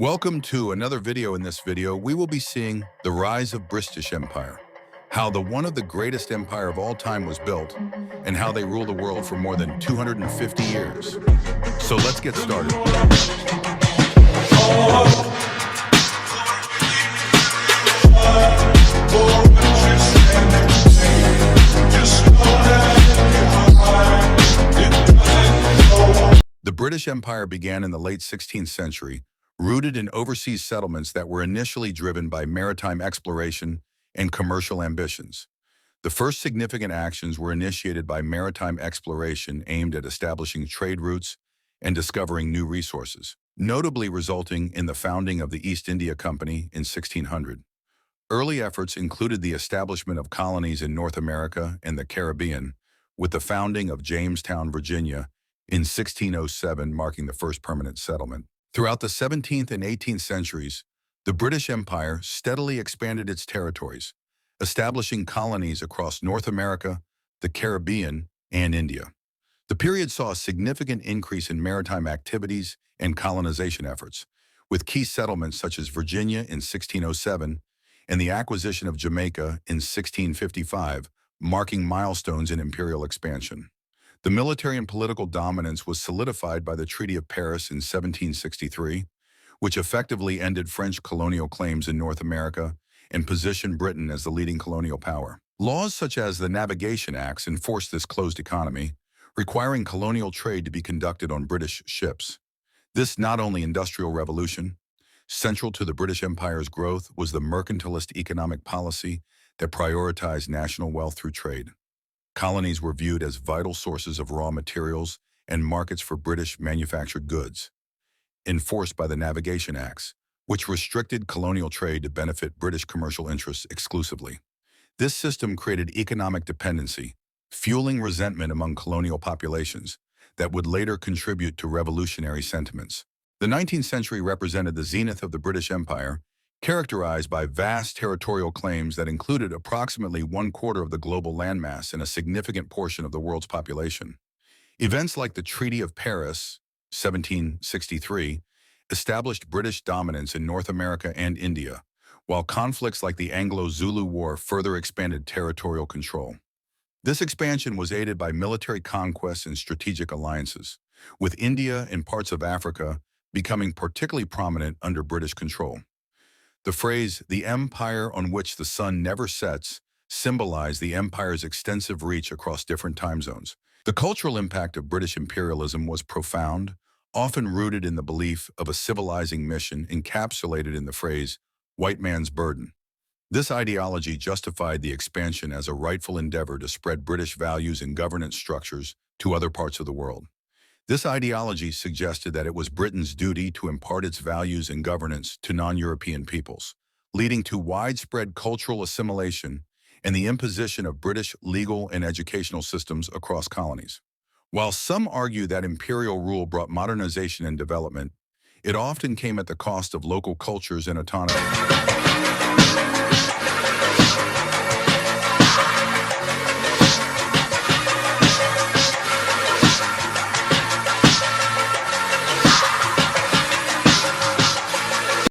Welcome to another video. In this video, we will be seeing the rise of British Empire, how one of the greatest empire of all time was built, and how they ruled the world for more than 250 years. So let's get started. The British Empire began in the late 16th century, rooted in overseas settlements that were initially driven by maritime exploration and commercial ambitions. The first significant actions were initiated by maritime exploration aimed at establishing trade routes and discovering new resources, notably resulting in the founding of the East India Company in 1600. Early efforts included the establishment of colonies in North America and the Caribbean, with the founding of Jamestown, Virginia, in 1607 marking the first permanent settlement. Throughout the 17th and 18th centuries, the British Empire steadily expanded its territories, establishing colonies across North America, the Caribbean, and India. The period saw a significant increase in maritime activities and colonization efforts, with key settlements such as Virginia in 1607 and the acquisition of Jamaica in 1655 marking milestones in imperial expansion. The military and political dominance was solidified by the Treaty of Paris in 1763, which effectively ended French colonial claims in North America and positioned Britain as the leading colonial power. Laws such as the Navigation Acts enforced this closed economy, requiring colonial trade to be conducted on British ships. This not only industrial revolution, central to the British Empire's growth was the mercantilist economic policy that prioritized national wealth through trade. Colonies were viewed as vital sources of raw materials and markets for British manufactured goods, enforced by the Navigation Acts, which restricted colonial trade to benefit British commercial interests exclusively. This system created economic dependency, fueling resentment among colonial populations that would later contribute to revolutionary sentiments. The 19th century represented the zenith of the British Empire, characterized by vast territorial claims that included approximately 1/4 of the global landmass and a significant portion of the world's population. Events like the Treaty of Paris, 1763, established British dominance in North America and India, while conflicts like the Anglo-Zulu War further expanded territorial control. This expansion was aided by military conquests and strategic alliances, with India and parts of Africa becoming particularly prominent under British control. The phrase, "the empire on which the sun never sets," symbolized the empire's extensive reach across different time zones. The cultural impact of British imperialism was profound, often rooted in the belief of a civilizing mission encapsulated in the phrase, "white man's burden." This ideology justified the expansion as a rightful endeavor to spread British values and governance structures to other parts of the world. This ideology suggested that it was Britain's duty to impart its values and governance to non-European peoples, leading to widespread cultural assimilation and the imposition of British legal and educational systems across colonies. While some argue that imperial rule brought modernization and development, it often came at the cost of local cultures and autonomy.